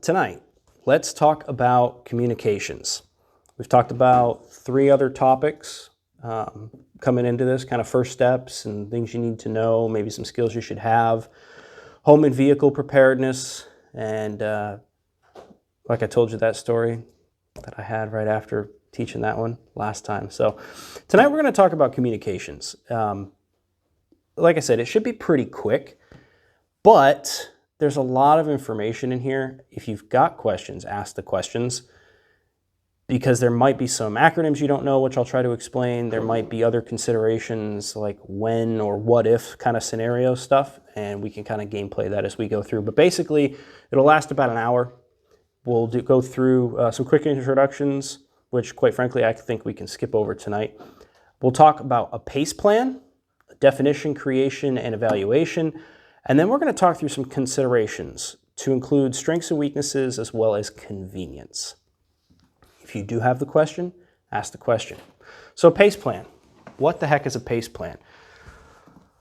tonight, let's talk about communications. We've talked about 3 other topics coming into this, kind of first steps and things you need to know, maybe some skills you should have, home and vehicle preparedness, and like I told you that story that I had right after teaching that one last time. So tonight we're going to talk about communications. Like I said, it should be pretty quick, but there's a lot of information in here. If you've got questions, ask the questions, because there might be some acronyms you don't know, which I'll try to explain. There might be other considerations like when or what if kind of scenario stuff, and we can kind of gameplay that as we go through. But basically, it'll last about an hour. We'll go through some quick introductions, which quite frankly, I think we can skip over tonight. We'll talk about a PACE plan, definition, creation, and evaluation. And then we're going to talk through some considerations to include strengths and weaknesses as well as convenience. If you do have the question, ask the question. So PACE plan. What the heck is a PACE plan?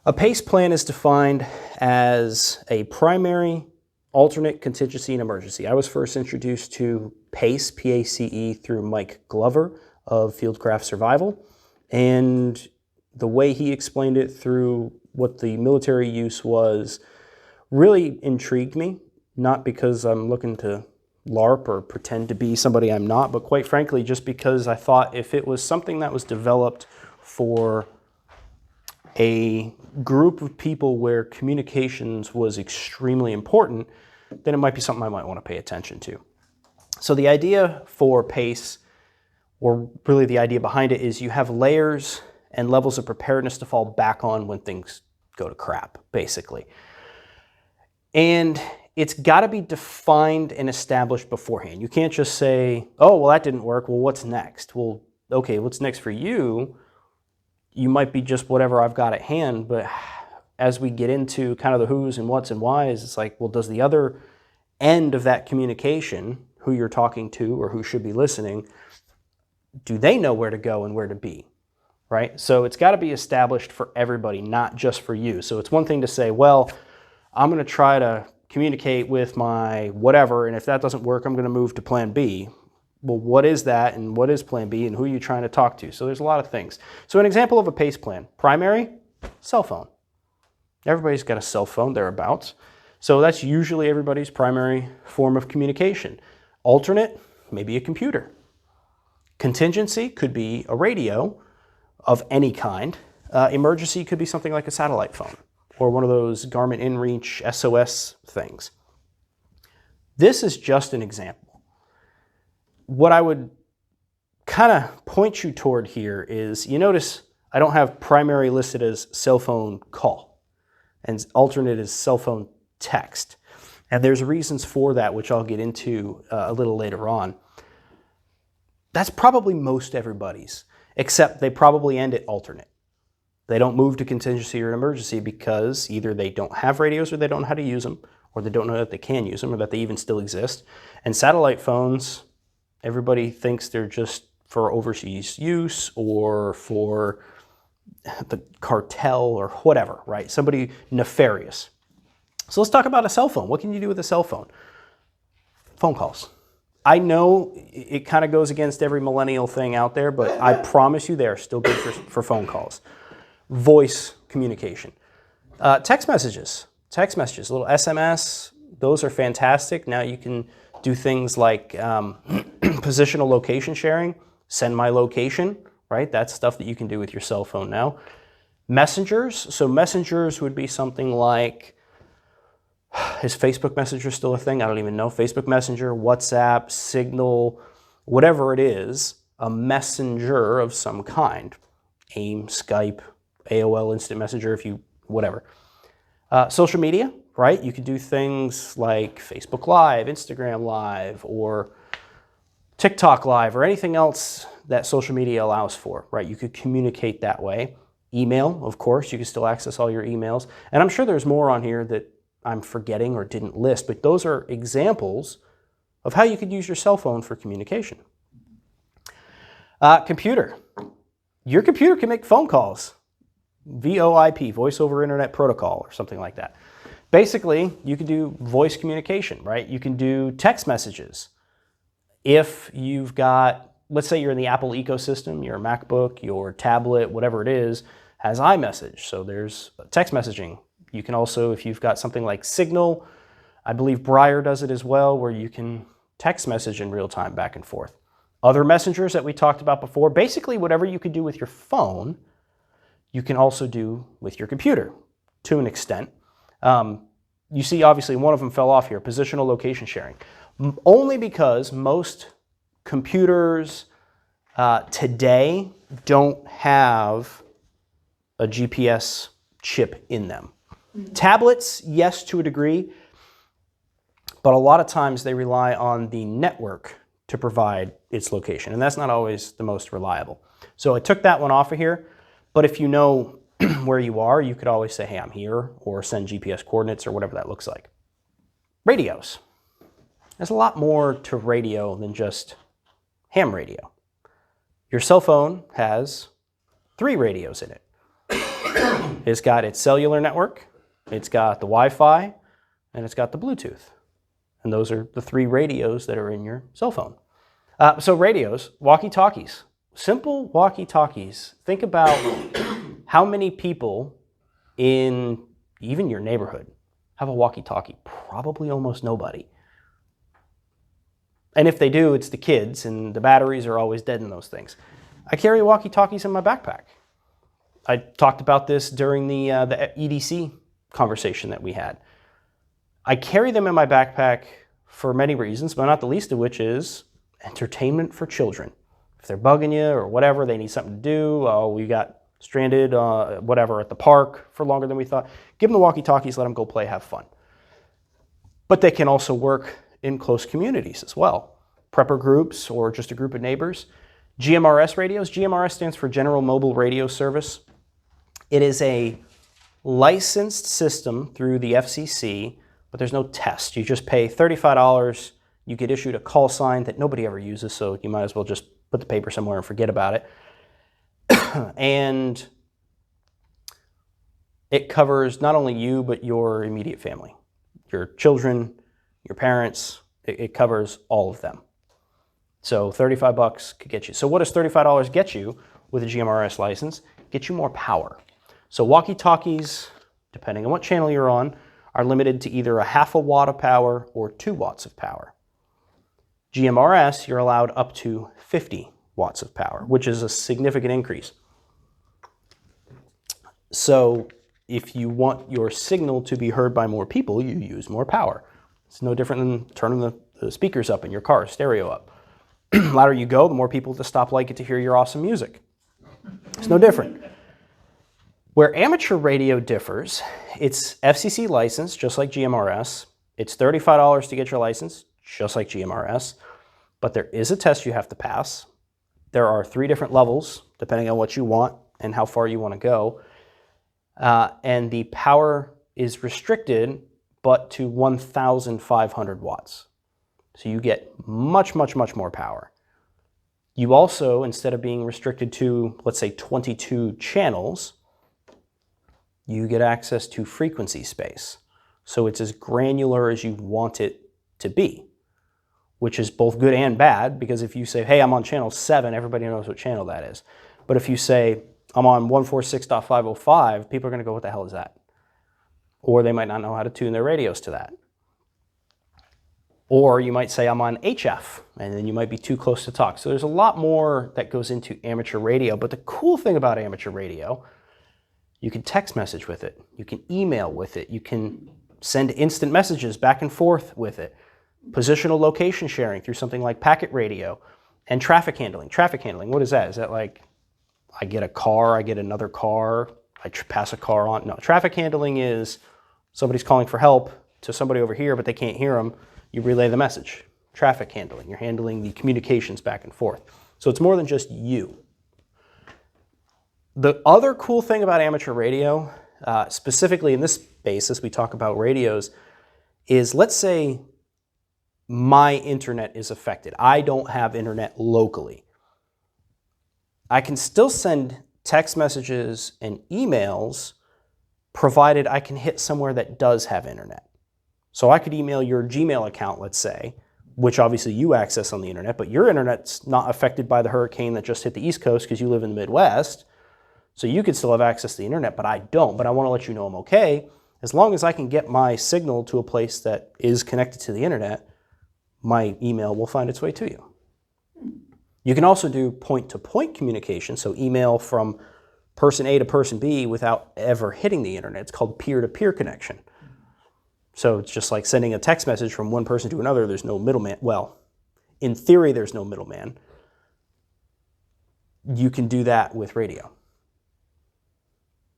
A PACE plan is defined as a primary, alternate, contingency, and emergency. I was first introduced to PACE, P-A-C-E, through Mike Glover of Fieldcraft Survival. And the way he explained it through what the military use was really intrigued me, not because I'm looking to LARP or pretend to be somebody I'm not, but quite frankly, just because I thought if it was something that was developed for a group of people where communications was extremely important, then it might be something I might want to pay attention to. So the idea for PACE, or really the idea behind it, is you have layers and levels of preparedness to fall back on when things go to crap, basically. And it's got to be defined and established beforehand. You can't just say, oh, well, that didn't work. Well, what's next? Well, okay, what's next for you? You might be just whatever I've got at hand, but as we get into kind of the who's and what's and why's, it's like, well, does the other end of that communication, who you're talking to or who should be listening, do they know where to go and where to be? Right? So it's got to be established for everybody, not just for you. So it's one thing to say, well, I'm going to try to communicate with my whatever, and if that doesn't work, I'm going to move to plan B. Well, what is that, and what is plan B, and who are you trying to talk to? So there's a lot of things. So an example of a PACE plan. Primary, cell phone. Everybody's got a cell phone thereabouts. So that's usually everybody's primary form of communication. Alternate, maybe a computer. Contingency could be a radio of any kind. Emergency could be something like a satellite phone or one of those Garmin InReach SOS things. This is just an example. What I would kind of point you toward here is, you notice I don't have primary listed as cell phone call, and alternate is cell phone text. And there's reasons for that, which I'll get into a little later on. That's probably most everybody's, except they probably end at alternate. They don't move to contingency or emergency because either they don't have radios or they don't know how to use them, or they don't know that they can use them or that they even still exist. And satellite phones, everybody thinks they're just for overseas use or for the cartel or whatever, right? Somebody nefarious. So let's talk about a cell phone. What can you do with a cell phone? Phone calls. I know it kind of goes against every millennial thing out there, but I promise you they are still good for phone calls. Voice communication. Text messages, little SMS, those are fantastic. Now you can do things like positional location sharing, send my location, right? That's stuff that you can do with your cell phone now. Messengers, so messengers would be something like, is Facebook Messenger still a thing? I don't even know. Facebook Messenger, WhatsApp, Signal, whatever it is, a messenger of some kind. AIM, Skype, AOL Instant Messenger, whatever. Social media, right? You could do things like Facebook Live, Instagram Live, or TikTok Live, or anything else that social media allows for, right? You could communicate that way. Email, of course, you can still access all your emails. And I'm sure there's more on here that I'm forgetting or didn't list, but those are examples of how you could use your cell phone for communication. Computer. Your computer can make phone calls. VoIP, Voice over Internet Protocol, or something like that. Basically, you can do voice communication, right? You can do text messages. If you've got, let's say you're in the Apple ecosystem, your MacBook, your tablet, whatever it is, has iMessage. So there's text messaging. You can also, if you've got something like Signal, I believe Briar does it as well, where you can text message in real time back and forth. Other messengers that we talked about before, basically whatever you could do with your phone, you can also do with your computer to an extent. You see, obviously, one of them fell off here, positional location sharing. Only because most computers today don't have a GPS chip in them. Tablets, yes, to a degree, but a lot of times they rely on the network to provide its location, and that's not always the most reliable. So I took that one off of here, but if you know where you are, you could always say, hey, I'm here, or send GPS coordinates or whatever that looks like. Radios. There's a lot more to radio than just ham radio. Your cell phone has 3 radios in it. It's got its cellular network, it's got the Wi-Fi, and it's got the Bluetooth. And those are the 3 radios that are in your cell phone. So radios, walkie-talkies, simple walkie-talkies. Think about how many people in even your neighborhood have a walkie-talkie. Probably almost nobody. And if they do, it's the kids, and the batteries are always dead in those things. I carry walkie-talkies in my backpack. I talked about this during the EDC conversation that we had. I carry them in my backpack for many reasons, but not the least of which is entertainment for children. If they're bugging you or whatever, they need something to do. Oh, we got stranded, whatever, at the park for longer than we thought. Give them the walkie-talkies, let them go play, have fun. But they can also work in close communities as well. Prepper groups or just a group of neighbors. GMRS radios. GMRS stands for General Mobile Radio Service. It is a licensed system through the FCC, but there's no test. You just pay $35. You get issued a call sign that nobody ever uses, so you might as well just put the paper somewhere and forget about it. And it covers not only you, but your immediate family. Your children, your parents, it covers all of them. So $35 could get you. So what does $35 get you with a GMRS license? Get you more power. So walkie-talkies, depending on what channel you're on, are limited to either a half a watt of power or 2 watts of power. GMRS, you're allowed up to 50 watts of power, which is a significant increase. So if you want your signal to be heard by more people, you use more power. It's no different than turning the speakers up in your car, stereo up. The louder you go, the more people at the stoplight get to hear your awesome music. It's no different. Where amateur radio differs, it's FCC licensed, just like GMRS. It's $35 to get your license, just like GMRS. But there is a test you have to pass. There are 3 different levels, depending on what you want and how far you want to go. And the power is restricted, but to 1,500 watts. So you get much, much, much more power. You also, instead of being restricted to, let's say, 22 channels, you get access to frequency space. So it's as granular as you want it to be, which is both good and bad, because if you say, hey, I'm on channel 7, everybody knows what channel that is. But if you say, I'm on 146.505, people are going to go, what the hell is that? Or they might not know how to tune their radios to that. Or you might say, I'm on HF, and then you might be too close to talk. So there's a lot more that goes into amateur radio. But the cool thing about amateur radio, you can text message with it. You can email with it. You can send instant messages back and forth with it. Positional location sharing through something like packet radio. And traffic handling. Traffic handling, what is that? Is that like, I get a car, I get another car, I pass a car on? No, traffic handling is somebody's calling for help to somebody over here, but they can't hear them. You relay the message. Traffic handling. You're handling the communications back and forth. So it's more than just you. The other cool thing about amateur radio, specifically in this basis, we talk about radios, is let's say my internet is affected. I don't have internet locally. I can still send text messages and emails provided I can hit somewhere that does have internet. So I could email your Gmail account, let's say, which obviously you access on the internet, but your internet's not affected by the hurricane that just hit the East Coast because you live in the Midwest. So you could still have access to the internet, but I don't. But I want to let you know I'm okay. As long as I can get my signal to a place that is connected to the internet, my email will find its way to you. You can also do point-to-point communication, so email from person A to person B without ever hitting the internet. It's called peer-to-peer connection. So it's just like sending a text message from one person to another. There's no middleman. Well, in theory, there's no middleman. You can do that with radio.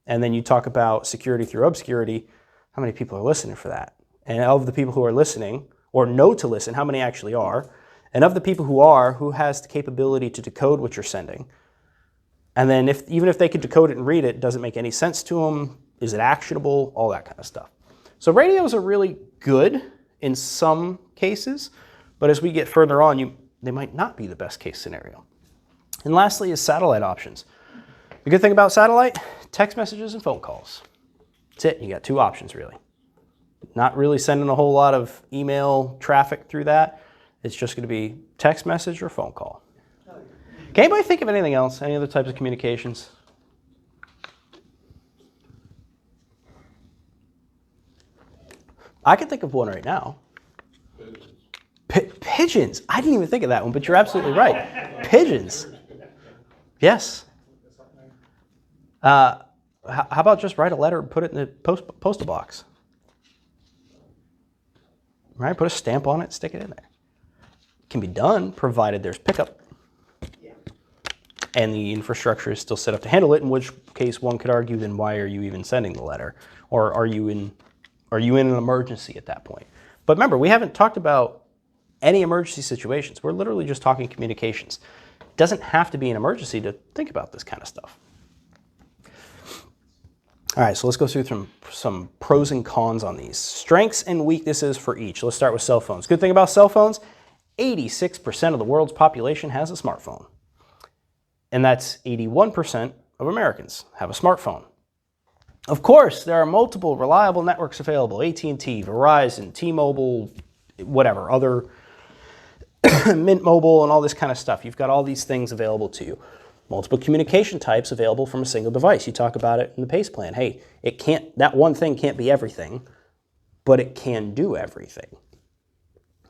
And then you talk about security through obscurity. How many people are listening for that? And of the people who are listening, or know to listen, how many actually are? And of the people who are, who has the capability to decode what you're sending? And then even if they could decode it and read it, does it make any sense to them? Is it actionable? All that kind of stuff. So radios are really good in some cases, but as we get further on, they might not be the best case scenario. And lastly is satellite options. The good thing about satellite, text messages and phone calls. That's it. You got two options really. Not really sending a whole lot of email traffic through that. It's just going to be text message or phone call. Can anybody think of anything else? Any other types of communications? I can think of one right now. Pigeons. I didn't even think of that one, but you're absolutely right. Pigeons. Yes. How about just write a letter and put it in the postal box? Right? Put a stamp on it, stick it in there. It can be done, provided there's pickup. And the infrastructure is still set up to handle it, in which case one could argue, then why are you even sending the letter? Or are you in an emergency at that point? But remember, we haven't talked about any emergency situations. We're literally just talking communications. It doesn't have to be an emergency to think about this kind of stuff. All right, so let's go through some pros and cons on these. Strengths and weaknesses for each. Let's start with cell phones. Good thing about cell phones, 86% of the world's population has a smartphone. And that's 81% of Americans have a smartphone. Of course, there are multiple reliable networks available. AT&T, Verizon, T-Mobile, whatever, other Mint Mobile and all this kind of stuff. You've got all these things available to you. Multiple communication types available from a single device. You talk about it in the PACE plan. Hey, that one thing can't be everything, but it can do everything.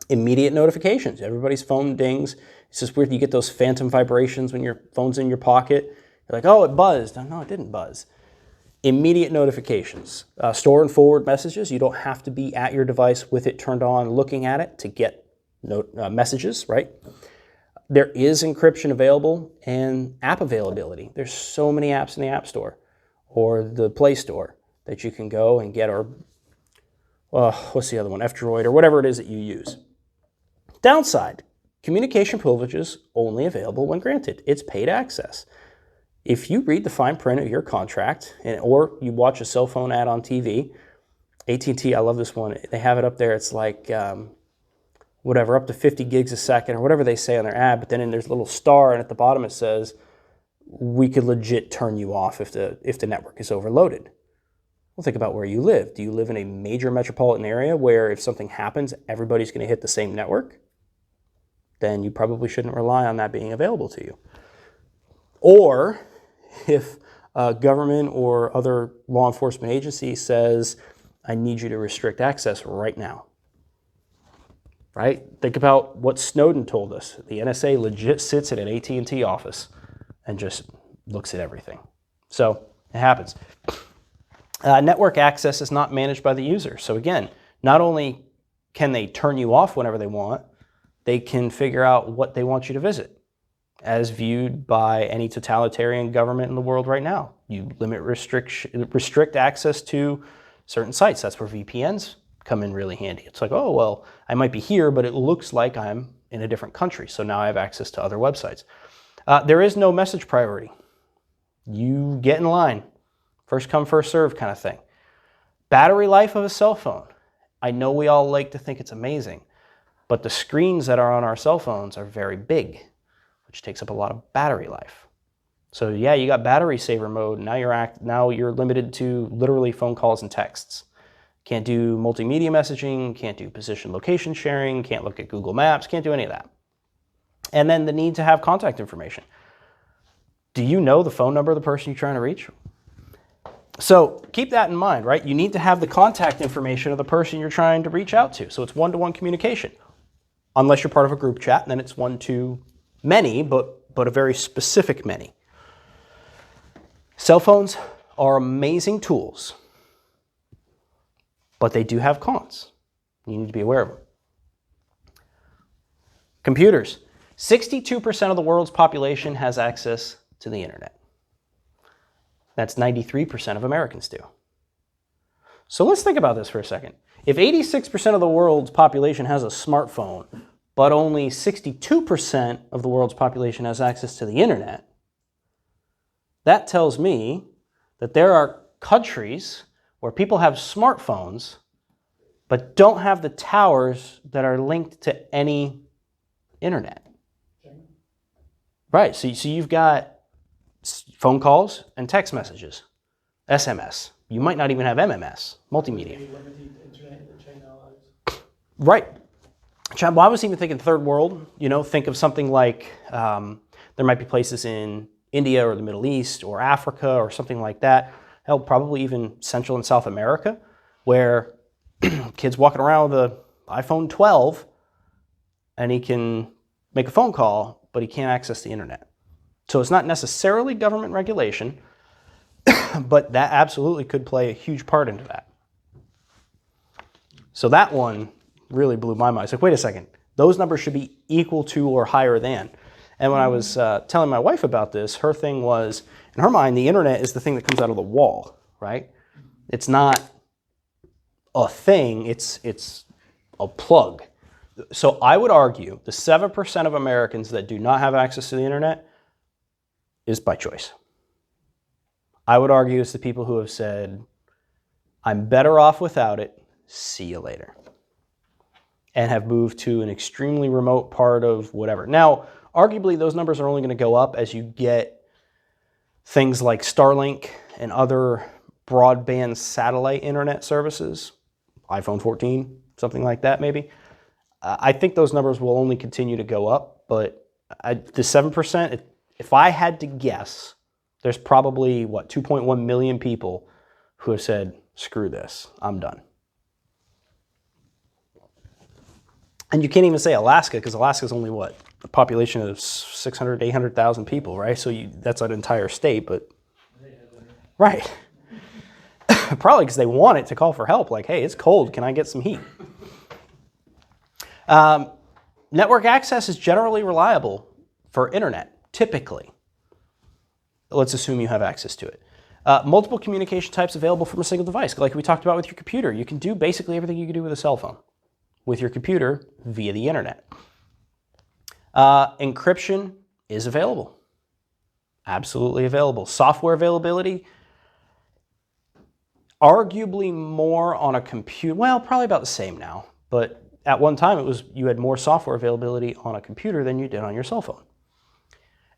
Immediate notifications. Everybody's phone dings. It's just weird. You get those phantom vibrations when your phone's in your pocket. You're like, oh, it buzzed. No, it didn't buzz. Immediate notifications. Store and forward messages. You don't have to be at your device with it turned on looking at it to get messages, right? There is encryption available and app availability. There's so many apps in the App Store or the Play Store that you can go and get, or what's the other one? F-Droid or whatever it is that you use. Downside, communication privileges only available when granted. It's paid access. If you read the fine print of your contract or you watch a cell phone ad on TV, AT&T, I love this one. They have it up there. It's like whatever, up to 50 gigs a second or whatever they say on their ad, but then there's a little star and at the bottom it says, we could legit turn you off if the network is overloaded. Well, think about where you live. Do you live in a major metropolitan area where if something happens, everybody's going to hit the same network? Then you probably shouldn't rely on that being available to you. Or if a government or other law enforcement agency says, I need you to restrict access right now. Right? Think about what Snowden told us. The NSA legit sits at an AT&T office and just looks at everything. So it happens. Network access is not managed by the user. So again, not only can they turn you off whenever they want, they can figure out what they want you to visit, as viewed by any totalitarian government in the world right now. You restrict access to certain sites. That's where VPNs come in really handy. It's like, oh, well, I might be here, but it looks like I'm in a different country. So now I have access to other websites. There is no message priority. You get in line. First come, first serve kind of thing. Battery life of a cell phone. I know we all like to think it's amazing, but the screens that are on our cell phones are very big, which takes up a lot of battery life. So yeah, you got battery saver mode. Now you're limited to literally phone calls and texts. Can't do multimedia messaging, can't do position location sharing, can't look at Google Maps, can't do any of that. And then the need to have contact information. Do you know the phone number of the person you're trying to reach? So keep that in mind, right? You need to have the contact information of the person you're trying to reach out to. So it's one-to-one communication. Unless you're part of a group chat, and then it's one-to-many, but a very specific many. Cell phones are amazing tools, but they do have cons. You need to be aware of them. Computers. 62% of the world's population has access to the internet. That's 93% of Americans do. So let's think about this for a second. If 86% of the world's population has a smartphone, but only 62% of the world's population has access to the internet, that tells me that there are countries where people have smartphones but don't have the towers that are linked to any internet. Right, so you've got phone calls and text messages, SMS. You might not even have MMS, multimedia. Right. Well, I was even thinking third world. Think of something like there might be places in India or the Middle East or Africa or something like that. Hell, probably even Central and South America, where kids walking around with an iPhone 12 and he can make a phone call, but he can't access the internet. So it's not necessarily government regulation, but that absolutely could play a huge part into that. So that one really blew my mind. It's like, wait a second, those numbers should be equal to or higher than. And when I was telling my wife about this, her thing was, in her mind, the internet is the thing that comes out of the wall, right? It's not a thing, it's a plug. So I would argue the 7% of Americans that do not have access to the internet is by choice. I would argue it's the people who have said, I'm better off without it, see you later, and have moved to an extremely remote part of whatever. Now, arguably, those numbers are only going to go up as you get things like Starlink and other broadband satellite internet services, iPhone 14, something like that maybe. I think those numbers will only continue to go up, but the 7%, if I had to guess, there's probably, 2.1 million people who have said, screw this, I'm done. And you can't even say Alaska, because Alaska's only, a population of 600, 800,000 people, right? So that's an entire state, but... Right. Probably because they want it to call for help, like, hey, it's cold, can I get some heat? Network access is generally reliable for internet, typically. Let's assume you have access to it. Multiple communication types available from a single device, like we talked about with your computer. You can do basically everything you can do with a cell phone with your computer via the internet. Encryption is available. Absolutely available. Software availability, arguably more on a computer, well, probably about the same now, but at one time you had more software availability on a computer than you did on your cell phone.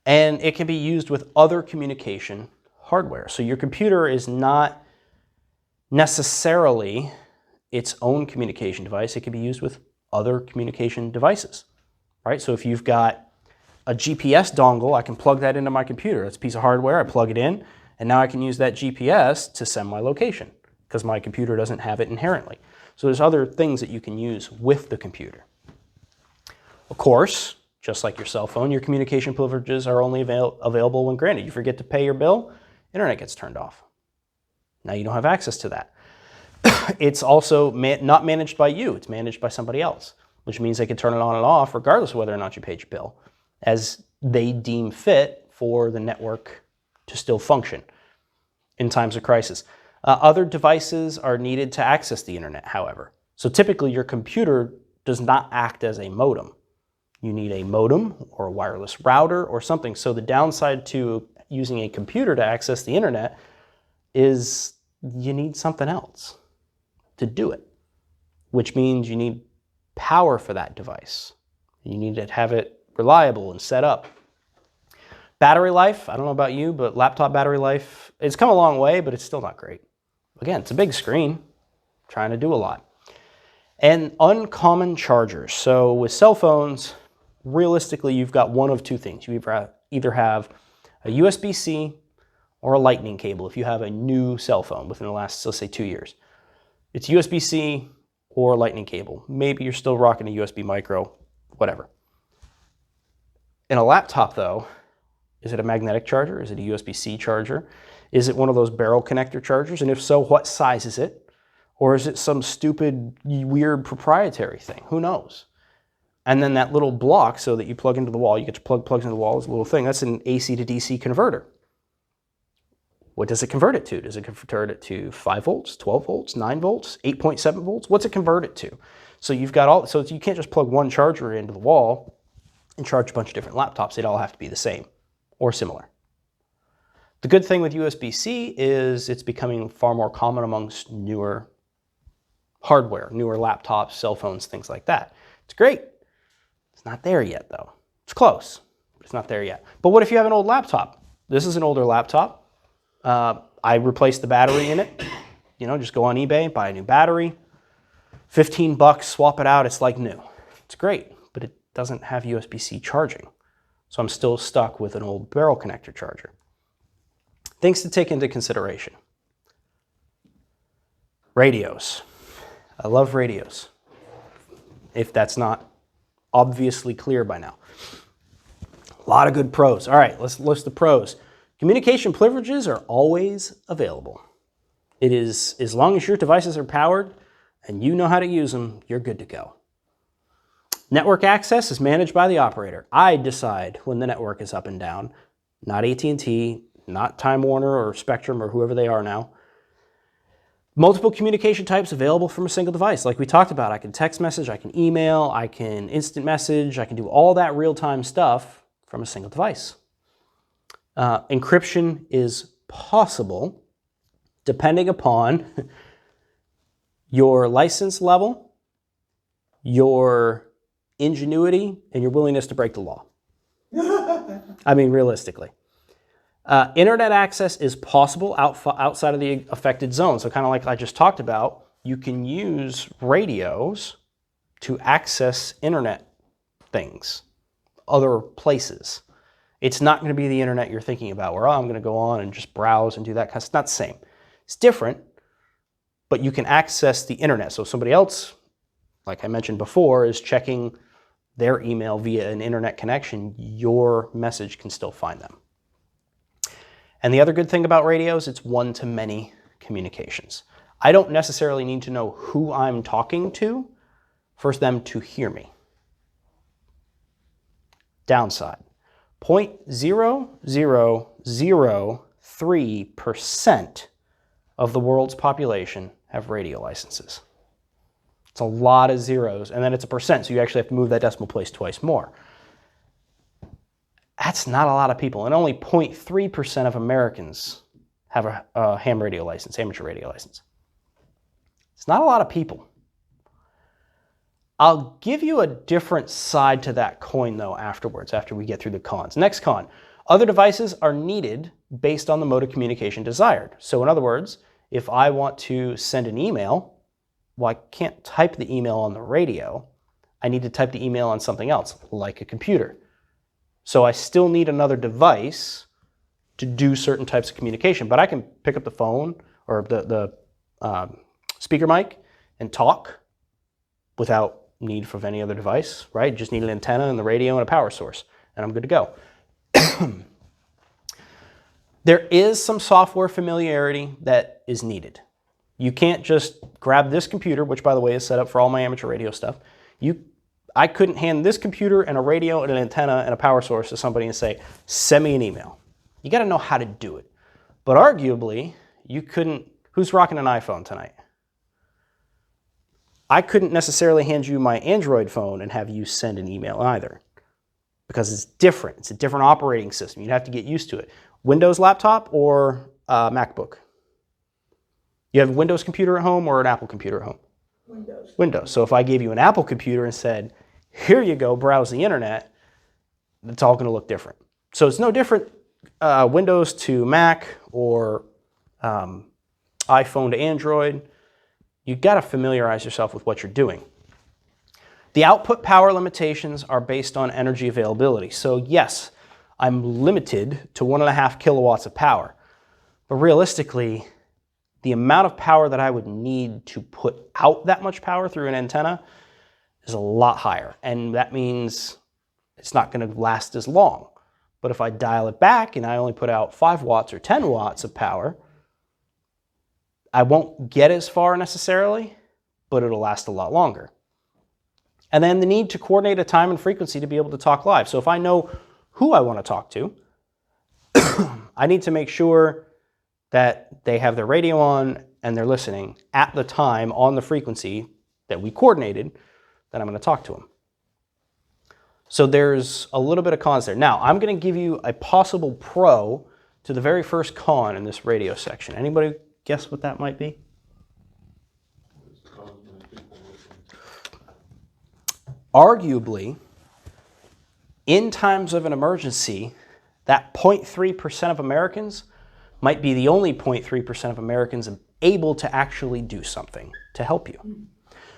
And it can be used with other communication hardware. So your computer is not necessarily its own communication device. It can be used with other communication devices, right? So if you've got a GPS dongle, I can plug that into my computer. It's a piece of hardware, I plug it in, and now I can use that GPS to send my location because my computer doesn't have it inherently. So there's other things that you can use with the computer. Of course, just like your cell phone, your communication privileges are only available when granted. You forget to pay your bill, internet gets turned off. Now you don't have access to that. It's also not managed by you, it's managed by somebody else, which means they can turn it on and off regardless of whether or not you paid your bill, as they deem fit for the network to still function in times of crisis. Other devices are needed to access the internet, however. So typically your computer does not act as a modem. You need a modem or a wireless router or something. So the downside to using a computer to access the internet is you need something else to do it, which means you need power for that device. You need to have it reliable and set up. Battery life, I don't know about you, but laptop battery life, it's come a long way, but it's still not great. Again, it's a big screen, trying to do a lot. And uncommon chargers. So with cell phones, realistically, you've got one of two things. You either have a USB-C or a lightning cable if you have a new cell phone within the last, let's say, 2 years. It's USB-C or lightning cable. Maybe you're still rocking a USB micro, whatever. In a laptop, though, is it a magnetic charger? Is it a USB-C charger? Is it one of those barrel connector chargers? And if so, what size is it? Or is it some stupid, weird proprietary thing? Who knows? And then that little block, so that you plug into the wall, you get your plugs into the wall, is a little thing. That's an AC to DC converter. What does it convert it to? Does it convert it to 5 volts, 12 volts, 9 volts, 8.7 volts? What's it convert it to? So you've got all, so you can't just plug one charger into the wall and charge a bunch of different laptops. They'd all have to be the same or similar. The good thing with USB-C is it's becoming far more common amongst newer hardware, newer laptops, cell phones, things like that. It's great. It's not there yet, though. It's close, but it's not there yet. But what if you have an old laptop? This is an older laptop. I replaced the battery in it. You know, just go on eBay, buy a new battery. 15 bucks, swap it out, it's like new. It's great, but it doesn't have USB-C charging. So I'm still stuck with an old barrel connector charger. Things to take into consideration. Radios. I love radios, if that's not obviously clear by now. A lot of good pros. All right, let's list the pros. Communication privileges are always available. It is, as long as your devices are powered and you know how to use them, you're good to go. Network access is managed by the operator. I decide when the network is up and down, not AT&T, not Time Warner or Spectrum or whoever they are now. Multiple communication types available from a single device. Like we talked about, I can text message, I can email, I can instant message, I can do all that real-time stuff from a single device. Encryption is possible depending upon your license level, your ingenuity, and your willingness to break the law. I mean, realistically. Internet access is possible outside of the affected zone. So kind of like I just talked about, you can use radios to access internet things, other places. It's not going to be the internet you're thinking about where, oh, I'm going to go on and just browse and do that kind of stuff. It's not the same. It's different, but you can access the internet. So if somebody else, like I mentioned before, is checking their email via an internet connection, your message can still find them. And the other good thing about radios, it's one-to-many communications. I don't necessarily need to know who I'm talking to for them to hear me. Downside, 0.0003% of the world's population have radio licenses. It's a lot of zeros, and then it's a percent, so you actually have to move that decimal place twice more. That's not a lot of people, and only 0.3% of Americans have a ham radio license, amateur radio license. It's not a lot of people. I'll give you a different side to that coin, though, afterwards, after we get through the cons. Next con, other devices are needed based on the mode of communication desired. So in other words, if I want to send an email, well, I can't type the email on the radio. I need to type the email on something else, like a computer. So I still need another device to do certain types of communication, but I can pick up the phone or the speaker mic and talk without need of any other device, right? Just need an antenna and the radio and a power source, and I'm good to go. There is some software familiarity that is needed. You can't just grab this computer, which by the way is set up for all my amateur radio stuff. I couldn't hand this computer and a radio and an antenna and a power source to somebody and say, send me an email. You got to know how to do it. But arguably, you couldn't, who's rocking an iPhone tonight? I couldn't necessarily hand you my Android phone and have you send an email either, because it's different. It's a different operating system. You'd have to get used to it. Windows laptop or MacBook? You have a Windows computer at home or an Apple computer at home? Windows. Windows. So if I gave you an Apple computer and said, here you go, browse the internet, it's all going to look different. So it's no different Windows to Mac or iPhone to Android. You've got to familiarize yourself with what you're doing. The output power limitations are based on energy availability. So yes, I'm limited to 1.5 kilowatts of power. But realistically, the amount of power that I would need to put out that much power through an antenna is a lot higher. And that means it's not going to last as long. But if I dial it back and I only put out 5 watts or 10 watts of power, I won't get as far necessarily, but it'll last a lot longer. And then the need to coordinate a time and frequency to be able to talk live. So if I know who I want to talk to, I need to make sure that they have their radio on and they're listening at the time on the frequency that we coordinated that I'm going to talk to them. So there's a little bit of cons there. Now, I'm going to give you a possible pro to the very first con in this radio section. Anybody guess what that might be? Arguably, in times of an emergency, that 0.3% of Americans might be the only 0.3% of Americans able to actually do something to help you.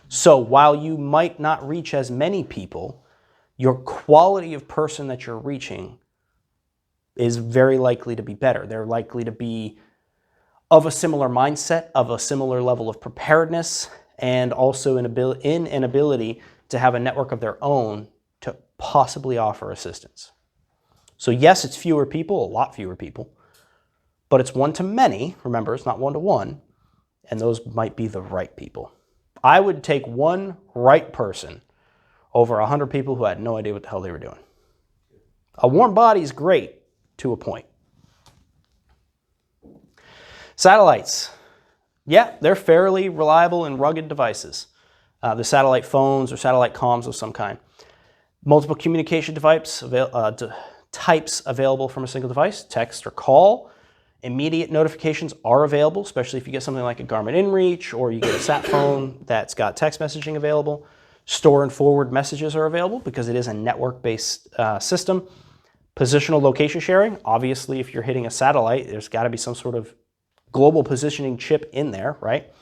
So while you might not reach as many people, your quality of person that you're reaching is very likely to be better. They're likely to be of a similar mindset, of a similar level of preparedness, and also in an ability to have a network of their own to possibly offer assistance. So yes, it's fewer people, a lot fewer people, but it's one to many. Remember, it's not one to one, and those might be the right people. I would take one right person over 100 people who had no idea what the hell they were doing. A warm body is great to a point. Satellites. Yeah, they're fairly reliable and rugged devices. The satellite phones or satellite comms of some kind. Multiple communication types available from a single device, text or call. Immediate notifications are available, especially if you get something like a Garmin InReach or you get a sat phone that's got text messaging available. Store and forward messages are available because it is a network-based system. Positional location sharing. Obviously, if you're hitting a satellite, there's got to be some sort of global positioning chip in there, right?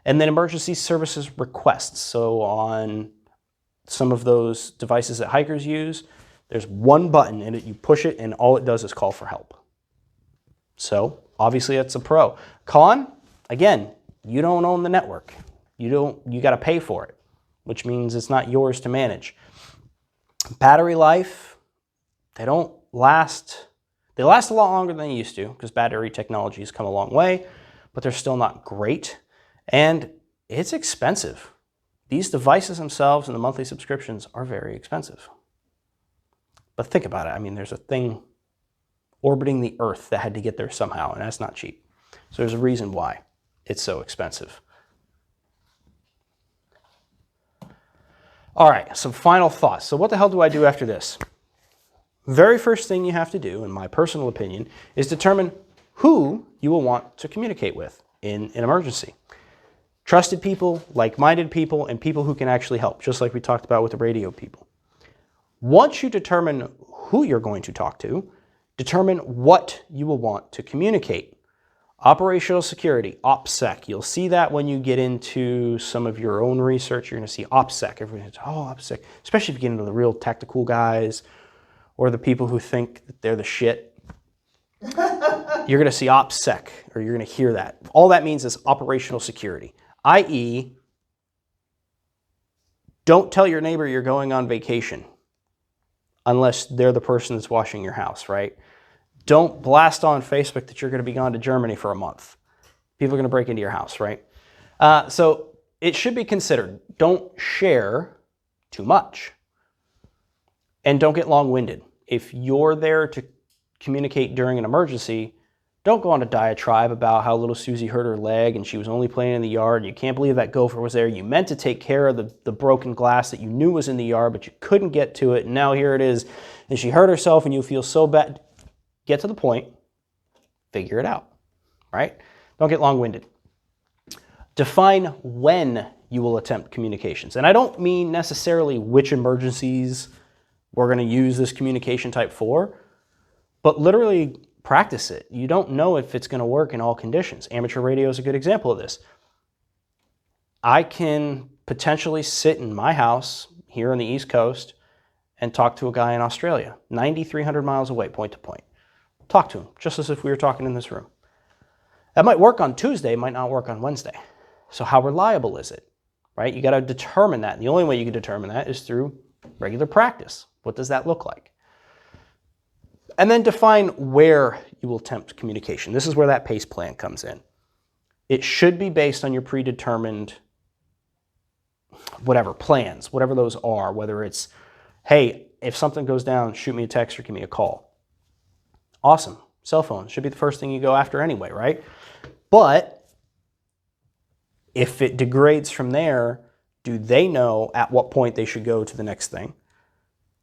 And then emergency services requests. So on some of those devices that hikers use, there's one button in it, you push it, and all it does is call for help. So obviously that's a pro. Con, again, you don't own the network. You got to pay for it, which means it's not yours to manage. Battery life, they last a lot longer than they used to because battery technology has come a long way, but they're still not great. And it's expensive. These devices themselves and the monthly subscriptions are very expensive. But think about it. I mean, there's a thing orbiting the Earth that had to get there somehow, and that's not cheap. So there's a reason why it's so expensive. All right, some final thoughts. So what the hell do I do after this? Very first thing you have to do, in my personal opinion, is determine who you will want to communicate with in an emergency. Trusted people, like-minded people, and people who can actually help, just like we talked about with the radio people. Once you determine who you're going to talk to, determine what you will want to communicate. Operational security, OPSEC. You'll see that when you get into some of your own research. You're going to see OPSEC. Everyone's, oh, OPSEC. Especially if you get into the real tactical guys or the people who think that they're the shit. You're going to see OPSEC, or you're going to hear that. All that means is operational security, i.e., don't tell your neighbor you're going on vacation unless they're the person that's washing your house, right? Don't blast on Facebook that you're going to be gone to Germany for a month. People are going to break into your house, right? So it should be considered. Don't share too much. And don't get long-winded. If you're there to communicate during an emergency, don't go on a diatribe about how little Susie hurt her leg and she was only playing in the yard. You can't believe that gopher was there. You meant to take care of the broken glass that you knew was in the yard, but you couldn't get to it. And now here it is. And she hurt herself and you feel so bad. Get to the point. Figure it out, right? Don't get long-winded. Define when you will attempt communications. And I don't mean necessarily which emergencies we're going to use this communication type for, But literally practice it. You don't know if it's going to work in all conditions. Amateur radio is a good example of this. I can potentially sit in my house here on the East Coast and talk to a guy in Australia, 9,300 miles away, point to point. Talk to him, just as if we were talking in this room. That might work on Tuesday, might not work on Wednesday. So how reliable is it, right? You got to determine that. And the only way you can determine that is through regular practice. What does that look like? And then define where you will attempt communication. This is where that PACE plan comes in. It should be based on your predetermined whatever plans, whatever those are, whether it's, hey, if something goes down, shoot me a text or give me a call. Awesome. Cell phone should be the first thing you go after anyway, right? But if it degrades from there, do they know at what point they should go to the next thing?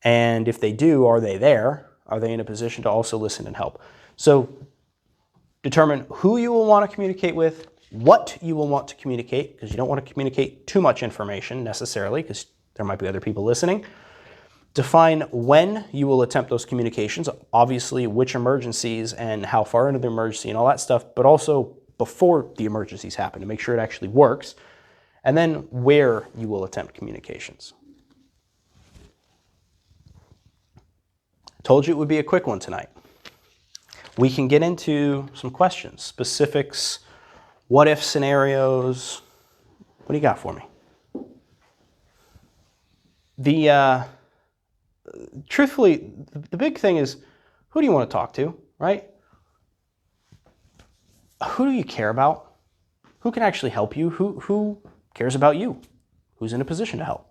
And if they do, are they there? Are they in a position to also listen and help? So determine who you will want to communicate with, what you will want to communicate, because you don't want to communicate too much information necessarily, because there might be other people listening. Define when you will attempt those communications, obviously which emergencies and how far into the emergency and all that stuff, but also before the emergencies happen to make sure it actually works. And then where you will attempt communications. Told you it would be a quick one tonight. We can get into some questions, specifics, what if scenarios. What do you got for me? Truthfully, the big thing is, who do you want to talk to, right? Who do you care about? Who can actually help you? Who cares about you? Who's in a position to help?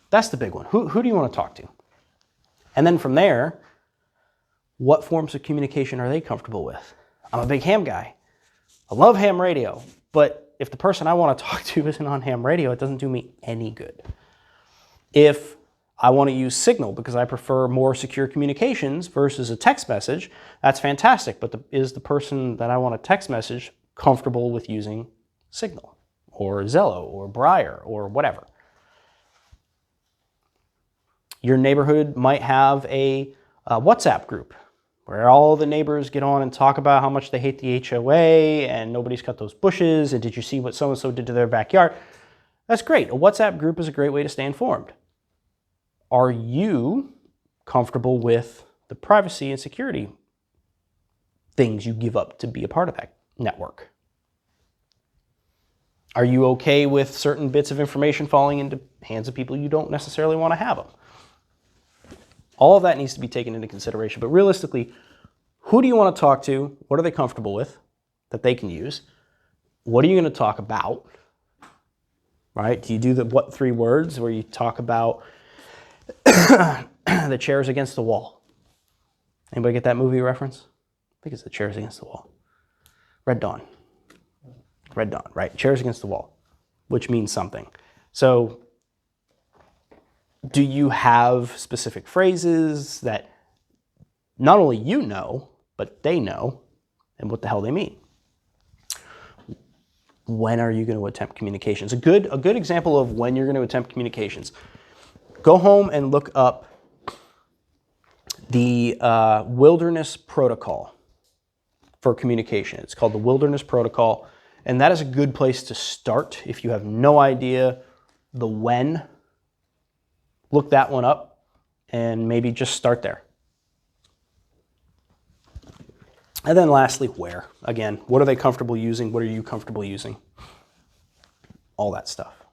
That's the big one. Who do you want to talk to? And then from there, what forms of communication are they comfortable with? I'm a big ham guy. I love ham radio, but if the person I want to talk to isn't on ham radio, it doesn't do me any good. If I want to use Signal because I prefer more secure communications versus a text message, that's fantastic, but is the person that I want to text message comfortable with using Signal or Zello or Briar or whatever? Your neighborhood might have a WhatsApp group where all the neighbors get on and talk about how much they hate the HOA and nobody's cut those bushes and did you see what so-and-so did to their backyard? That's great. A WhatsApp group is a great way to stay informed. Are you comfortable with the privacy and security things you give up to be a part of that network? Are you okay with certain bits of information falling into hands of people you don't necessarily want to have them? All of that needs to be taken into consideration. But realistically, who do you want to talk to? What are they comfortable with that they can use? What are you going to talk about? Right? Do you do the what 3 words where you talk about the chairs against the wall? Anybody get that movie reference? I think it's the chairs against the wall. Red Dawn. Red Dawn, right? Chairs against the wall, which means something. So do you have specific phrases that not only you know, but they know, and what the hell they mean? When are you going to attempt communications? A good example of when you're going to attempt communications. Go home and look up the Wilderness Protocol for communication. It's called the Wilderness Protocol, and that is a good place to start if you have no idea the when. Look that one up and maybe just start there. And then lastly, where? Again, what are they comfortable using? What are you comfortable using? All that stuff.